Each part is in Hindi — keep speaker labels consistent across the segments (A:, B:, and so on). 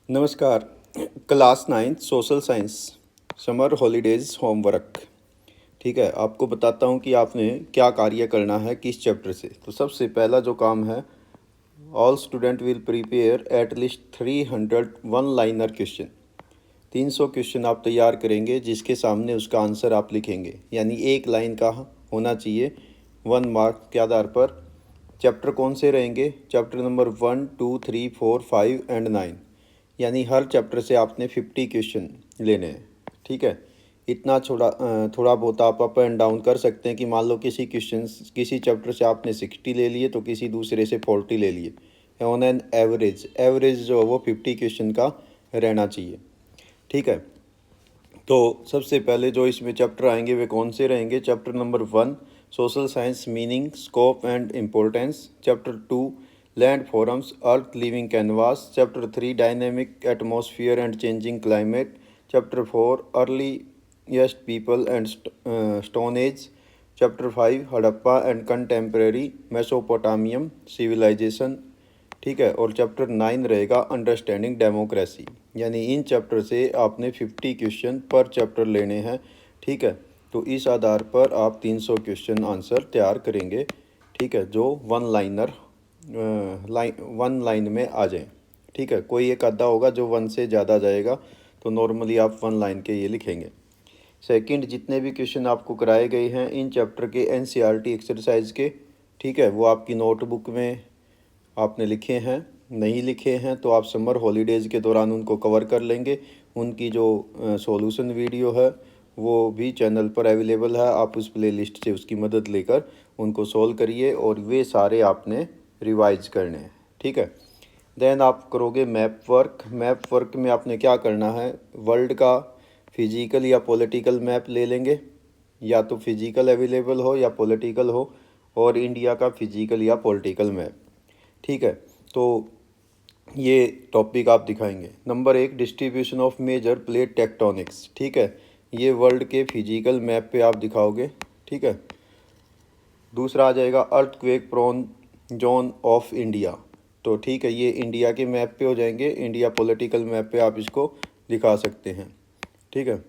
A: नमस्कार। Class 9 social science summer holidays homework. ठीक है, आपको बताता हूँ कि आपने क्या कार्य करना है किस चैप्टर से। तो सबसे पहला जो काम है, all student will prepare at least 300 one liner question. 300 question आप तैयार करेंगे जिसके सामने उसका आंसर आप लिखेंगे, यानी एक लाइन का होना चाहिए 1 मार्क के आधार पर। चैप्टर कौन से रहेंगे? चैप्टर नंबर 1, 2, 3, 4, 5 एंड 9, यानी हर चैप्टर से आपने 50 क्वेश्चन लेने हैं। ठीक है, इतना थोड़ा बहुत आप अप एंड डाउन कर सकते हैं कि मान लो किसी चैप्टर से आपने 60 ले लिए तो किसी दूसरे से 40 ले लिए। ऑन एन एवरेज जो है वो 50 क्वेश्चन का रहना चाहिए। ठीक है, तो सबसे पहले जो इसमें चैप्टर आएंगे वे कौन से रहेंगे? Chapter number 1 social science meaning scope and importance. Chapter 2 land forms earth living canvas. Chapter 3 dynamic atmosphere and changing climate. Chapter 4 earliest people and stone age. Chapter 5 Harappa and contemporary Mesopotamian civilisation. ठीक है, और चैप्टर 9 रहेगा अंडरस्टैंडिंग डेमोक्रेसी। यानी इन चैप्टर से आपने 50 क्वेश्चन पर चैप्टर लेने हैं। ठीक है, तो इस आधार पर आप 300 क्वेश्चन आंसर तैयार करेंगे। ठीक है, जो वन लाइन में आ जाए। ठीक है, कोई एक आधा होगा जो वन से ज़्यादा जाएगा, तो नॉर्मली आप वन लाइन के ये लिखेंगे। सेकंड, जितने भी क्वेश्चन आपको कराए गए हैं इन चैप्टर के एनसीईआरटी एक्सरसाइज के, ठीक है, वो आपकी नोटबुक में आपने लिखे हैं। नहीं लिखे हैं तो आप समर हॉलीडेज़ के दौरान उनको कवर कर लेंगे। उनकी जो सॉल्यूशन वीडियो है वो भी चैनल पर अवेलेबल है, आप उस प्लेलिस्ट से उसकी मदद लेकर उनको सॉल्व करिए और वे सारे आपने रिवाइज करने हैं। ठीक है, देन आप करोगे मैप वर्क। मैप वर्क में आपने क्या करना है? वर्ल्ड का फिजिकल या पॉलिटिकल मैप ले लेंगे, या तो फिजिकल अवेलेबल हो या पॉलिटिकल हो, और इंडिया का फिजिकल या पॉलिटिकल मैप। ठीक है, तो ये टॉपिक आप दिखाएंगे। Number 1 distribution of major plate tectonics. ठीक है, ये वर्ल्ड के फिजिकल मैप पे आप दिखाओगे। ठीक है, दूसरा आ जाएगा earthquake prone zone of India. तो ठीक है, ये इंडिया के मैप पे हो जाएंगे, इंडिया पॉलिटिकल मैप पे आप इसको दिखा सकते हैं। ठीक है,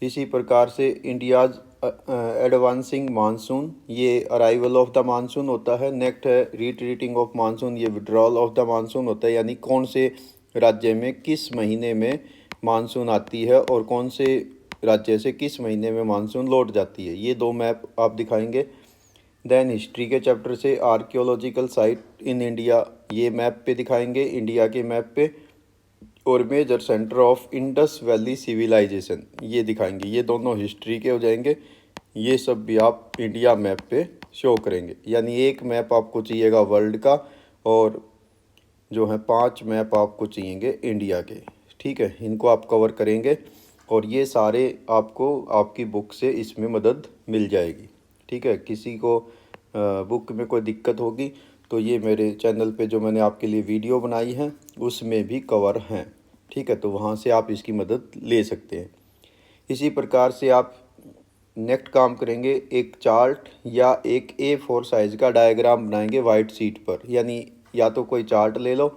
A: इसी प्रकार से इंडियाज एडवांसिंग मानसून, ये अराइवल ऑफ द मानसून होता है। नेक्स्ट है रिट्रीटिंग ऑफ मानसून, ये विड्रॉल ऑफ द मानसून होता है, यानी कौन से राज्य में किस महीने में मानसून आती है और कौन से राज्य से किस महीने में मानसून लौट जाती है। ये दो मैप आप दिखाएंगे। देन हिस्ट्री के चैप्टर से आर्कियोलॉजिकल साइट इन इंडिया, ये मैप पे दिखाएंगे, इंडिया के मैप पे। और major centre of Indus valley civilisation, ये दिखाएंगे। ये दोनों हिस्ट्री के हो जाएंगे। ये सब भी आप इंडिया मैप पे शो करेंगे, यानी एक मैप आपको चाहिएगा वर्ल्ड का और जो है 5 मैप आपको चाहिएंगे इंडिया के। ठीक है, इनको आप कवर करेंगे और ये सारे आपको आपकी बुक से इसमें मदद मिल जाएगी। ठीक है, किसी को बुक में कोई दिक्कत होगी तो ये मेरे चैनल पे जो मैंने आपके लिए वीडियो बनाई है उसमें भी कवर हैं। ठीक है, तो वहाँ से आप इसकी मदद ले सकते हैं। इसी प्रकार से आप नेक्स्ट काम करेंगे, एक चार्ट या एक A4 साइज़ का डायग्राम बनाएंगे वाइट शीट पर। यानी या तो कोई चार्ट ले लो,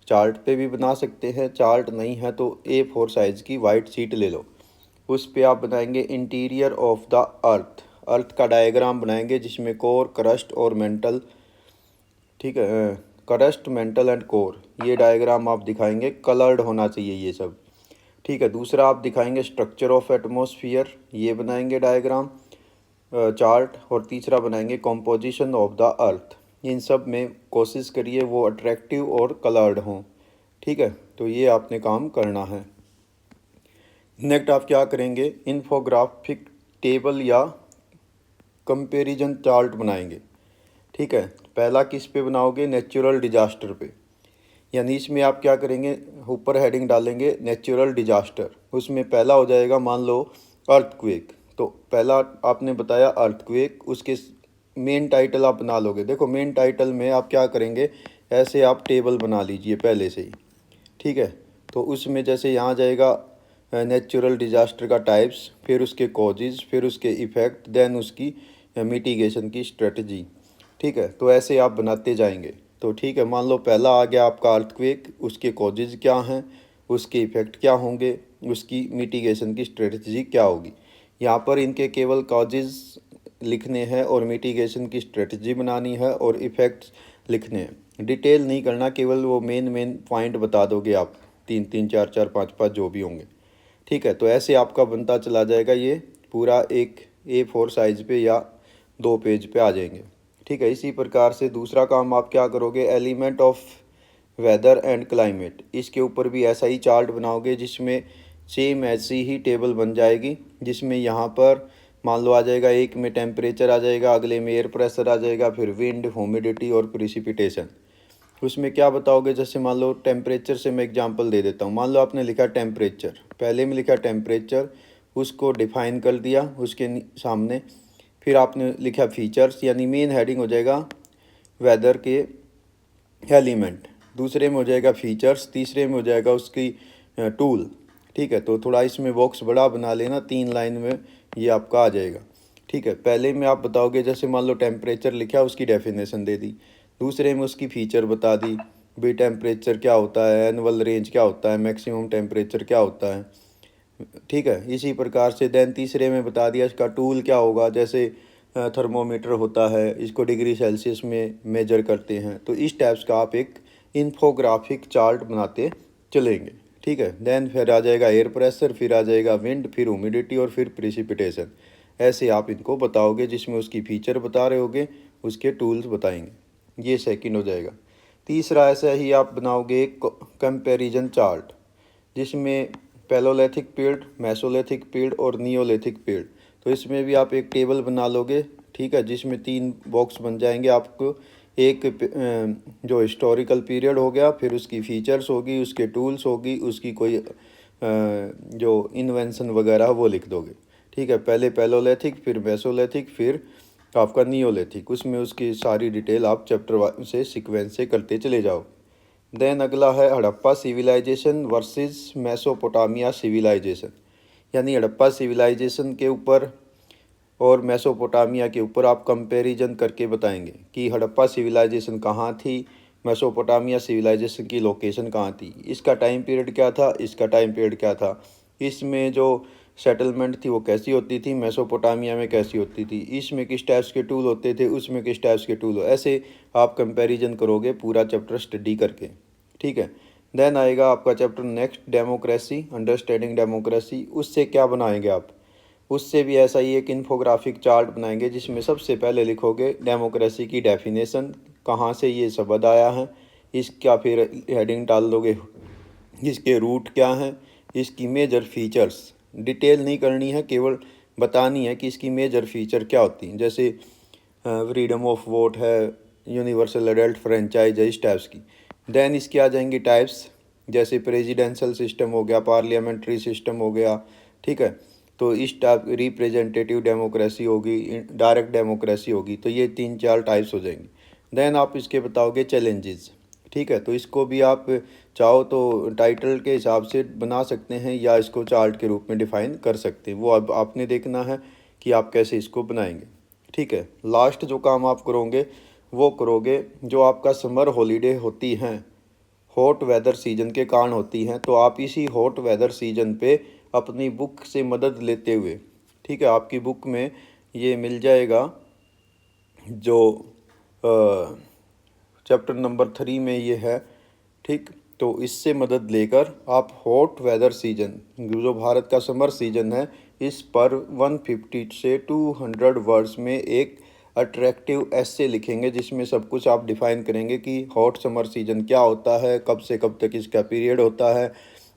A: चार्ट पे भी बना सकते हैं, चार्ट नहीं है तो A4 साइज़ की वाइट शीट ले लो। उस पे आप बनाएंगे इंटीरियर ऑफ द अर्थ, अर्थ का डायग्राम बनाएंगे जिसमें कोर, क्रस्ट और मेंटल, ठीक है, क्रस्ट, मेंटल एंड कोर, ये डायग्राम आप दिखाएंगे। कलर्ड होना चाहिए ये सब। ठीक है, दूसरा आप दिखाएंगे स्ट्रक्चर ऑफ एटमॉस्फेयर, ये बनाएंगे डायग्राम चार्ट। और तीसरा बनाएंगे कॉम्पोजिशन ऑफ द अर्थ। इन सब में कोशिश करिए वो अट्रैक्टिव और कलर्ड हों। ठीक है, तो ये आपने काम करना है। नेक्स्ट आप क्या करेंगे? इन्फोग्राफिक टेबल या कंपैरिजन चार्ट बनाएंगे। ठीक है, पहला किस पे बनाओगे? नेचुरल डिजास्टर पे। यानी इसमें आप क्या करेंगे? ऊपर हेडिंग डालेंगे नेचुरल डिजास्टर, उसमें पहला हो जाएगा मान लो अर्थक्वेक। तो पहला आपने बताया अर्थक्वेक, उसके मेन टाइटल आप बना लोगे। देखो मेन टाइटल में आप क्या करेंगे, ऐसे आप टेबल बना लीजिए पहले से ही। ठीक है, तो उसमें जैसे यहाँ जाएगा नेचुरल डिजास्टर का टाइप्स, फिर उसके कॉजेज़, फिर उसके इफ़ेक्ट, देन उसकी मिटिगेशन की स्ट्रेटजी। ठीक है, तो ऐसे आप बनाते जाएंगे। तो ठीक है, मान लो पहला आ गया आपका अर्थक्वेक, उसके कॉजेज क्या हैं, उसके इफ़ेक्ट क्या होंगे, उसकी मिटिगेशन की स्ट्रेटजी क्या होगी। यहाँ पर इनके केवल कॉजेज लिखने हैं और मिटिगेशन की स्ट्रेटजी बनानी है और इफ़ेक्ट्स लिखने हैं। डिटेल नहीं करना, केवल वो मेन पॉइंट बता दोगे आप, 3 3 4 4 5 5 जो भी होंगे। ठीक है, तो ऐसे आपका बनता चला जाएगा, ये पूरा एक A4 साइज़ पे या 2 पेज पे आ जाएंगे। ठीक है, इसी प्रकार से दूसरा काम आप क्या करोगे, element of weather and climate, इसके ऊपर भी ऐसा ही चार्ट बनाओगे जिसमें सेम ऐसी ही टेबल बन जाएगी, जिसमें यहाँ पर मान लो आ जाएगा, एक में टेम्परेचर आ जाएगा, अगले में एयर प्रेशर आ जाएगा, फिर विंड, ह्यूमिडिटी और प्रिसिपिटेशन। उसमें क्या बताओगे, जैसे मान लो टेम्परेचर से मैं एग्जांपल दे देता हूँ। मान लो आपने लिखा टेम्परेचर, पहले में लिखा टेम्परेचर, उसको डिफाइन कर दिया उसके सामने, फिर आपने लिखा फीचर्स, यानी मेन हेडिंग हो जाएगा वेदर के एलिमेंट, दूसरे में हो जाएगा फीचर्स, तीसरे में हो जाएगा उसकी टूल। ठीक है, तो थोड़ा इसमें बॉक्स बड़ा बना लेना, 3 लाइन में ये आपका आ जाएगा। ठीक है, पहले में आप बताओगे, जैसे मान लो टेम्परेचर लिखा, उसकी डेफिनेशन दे दी, दूसरे में उसकी फ़ीचर बता दी, भाई टेम्परेचर क्या होता है, एनुअल रेंज क्या होता है, मैक्सिमम टेम्परेचर क्या होता है। ठीक है, इसी प्रकार से देन तीसरे में बता दिया इसका टूल क्या होगा, जैसे थर्मोमीटर होता है, इसको डिग्री सेल्सियस में मेजर करते हैं। तो इस टाइप्स का आप एक इन्फोग्राफिक चार्ट बनाते चलेंगे। ठीक है, देन फिर आ जाएगा एयर प्रेशर, फिर आ जाएगा विंड, फिर ह्यूमिडिटी और फिर प्रिसिपिटेशन। ऐसे आप इनको बताओगे, जिसमें उसकी फ़ीचर बता रहे होगे, उसके टूल्स बताएंगे। ये सेकंड हो जाएगा। तीसरा ऐसा ही आप बनाओगे एक कंपैरिजन चार्ट, जिसमें पैलोलिथिक पीरियड, मेसोलिथिक पीरियड और नियोलिथिक पीरियड। तो इसमें भी आप एक टेबल बना लोगे। ठीक है, जिसमें 3 बॉक्स बन जाएंगे आपको, एक जो हिस्टोरिकल पीरियड हो गया, फिर उसकी फ़ीचर्स होगी, उसके टूल्स होगी, उसकी कोई जो इन्वेंशन वगैरह वो लिख दोगे। ठीक है, पहले पैलोलिथिक, फिर मेसोलिथिक, फिर आपका नियोलिथिक, उसमें उसकी सारी डिटेल आप चैप्टर से सीक्वेंस से करते चले जाओ। देन अगला है Harappa civilisation versus Mesopotamia civilisation, यानी हड़प्पा सिविलाइजेशन के ऊपर और मेसोपोटामिया के ऊपर आप कंपैरिजन करके बताएंगे कि हड़प्पा सिविलाइजेशन कहाँ थी, मेसोपोटामिया सिविलाइजेशन की लोकेशन कहाँ थी, इसका टाइम पीरियड क्या था, इसका टाइम पीरियड क्या था, इसमें जो सेटलमेंट थी वो कैसी होती थी, मेसोपोटामिया में कैसी होती थी, इसमें किस टाइप्स के टूल होते थे, उसमें किस टाइप्स के टूल हो, ऐसे आप कंपैरिजन करोगे पूरा चैप्टर स्टडी करके। ठीक है, देन आएगा आपका chapter next, democracy, understanding democracy. उससे क्या बनाएंगे आप, उससे भी ऐसा ही एक इन्फोग्राफिक चार्ट बनाएंगे, जिसमें सबसे पहले लिखोगे डेमोक्रेसी की डेफिनेशन, कहाँ से ये शब्द आया है, इसका फिर हेडिंग डाल दोगे, इसके रूट क्या हैं, इसकी मेजर फीचर्स। डिटेल नहीं करनी है, केवल बतानी है कि इसकी मेजर फीचर क्या होती हैं, जैसे फ्रीडम ऑफ वोट है, यूनिवर्सल एडल्ट फ्रेंचाइज है, इस टाइप्स की। देन इसके आ जाएंगी टाइप्स, जैसे प्रेसिडेंशियल सिस्टम हो गया, पार्लियामेंट्री सिस्टम हो गया। ठीक है, तो इस टाइप रिप्रेजेंटेटिव डेमोक्रेसी होगी, डायरेक्ट डेमोक्रेसी होगी, तो ये 3 4 टाइप्स हो जाएंगी। देन आप इसके बताओगे चैलेंजेस। ठीक है, तो इसको भी आप चाहो तो टाइटल के हिसाब से बना सकते हैं, या इसको चार्ट के रूप में डिफाइन कर सकते हैं, वो अब आपने देखना है कि आप कैसे इसको बनाएंगे। ठीक है, लास्ट जो काम आप करोगे वो करोगे, जो आपका समर हॉलीडे होती हैं, हॉट वेदर सीजन के कारण होती हैं, तो आप इसी हॉट वेदर सीजन पे अपनी बुक से मदद लेते हुए, ठीक है, आपकी बुक में ये मिल जाएगा, जो चैप्टर नंबर 3 में ये है। ठीक, तो इससे मदद लेकर आप हॉट वेदर सीजन, जो भारत का समर सीजन है, इस पर 150 से 200 वर्ड्स में एक अट्रैक्टिव एस्से लिखेंगे, जिसमें सब कुछ आप डिफाइन करेंगे कि हॉट समर सीजन क्या होता है, कब से कब तक इसका पीरियड होता है,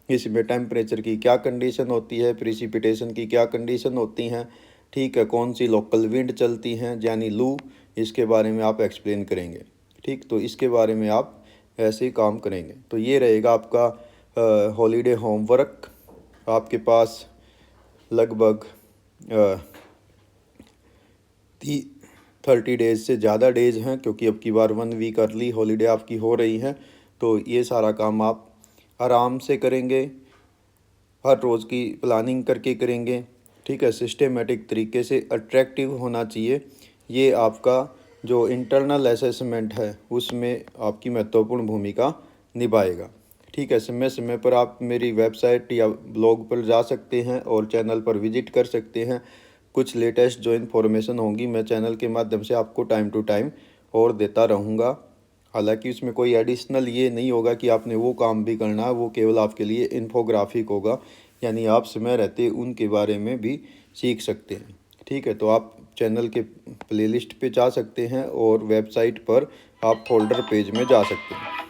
A: इसमें टेम्परेचर की क्या कंडीशन होती है, प्रिसिपिटेशन की क्या कंडीशन होती हैं। ठीक है, कौन सी लोकल विंड चलती हैं, यानी लू, इसके बारे में आप एक्सप्लेन करेंगे। ठीक, तो इसके बारे में आप ऐसे ही काम करेंगे। तो ये रहेगा आपका हॉलीडे होमवर्क। आपके पास लगभग 30 डेज़ से ज़्यादा डेज़ हैं, क्योंकि अब की बार 1 वीक अर्ली हॉलीडे आपकी हो रही हैं। तो ये सारा काम आप आराम से करेंगे, हर रोज़ की प्लानिंग करके करेंगे। ठीक है, सिस्टेमेटिक तरीके से, अट्रैक्टिव होना चाहिए। ये आपका जो इंटरनल असेसमेंट है उसमें आपकी महत्वपूर्ण भूमिका निभाएगा। ठीक है, समय समय पर आप मेरी वेबसाइट या ब्लॉग पर जा सकते हैं और चैनल पर विजिट कर सकते हैं। कुछ लेटेस्ट जो इन्फॉर्मेशन होंगी मैं चैनल के माध्यम से आपको टाइम टू टाइम और देता रहूँगा। हालांकि उसमें कोई एडिशनल ये नहीं होगा कि आपने वो काम भी करना है, वो केवल आपके लिए इन्फोग्राफिक होगा, यानी आप समय रहते उनके बारे में भी सीख सकते हैं। ठीक है, तो आप चैनल के प्लेलिस्ट पे जा सकते हैं और वेबसाइट पर आप फोल्डर पेज में जा सकते हैं।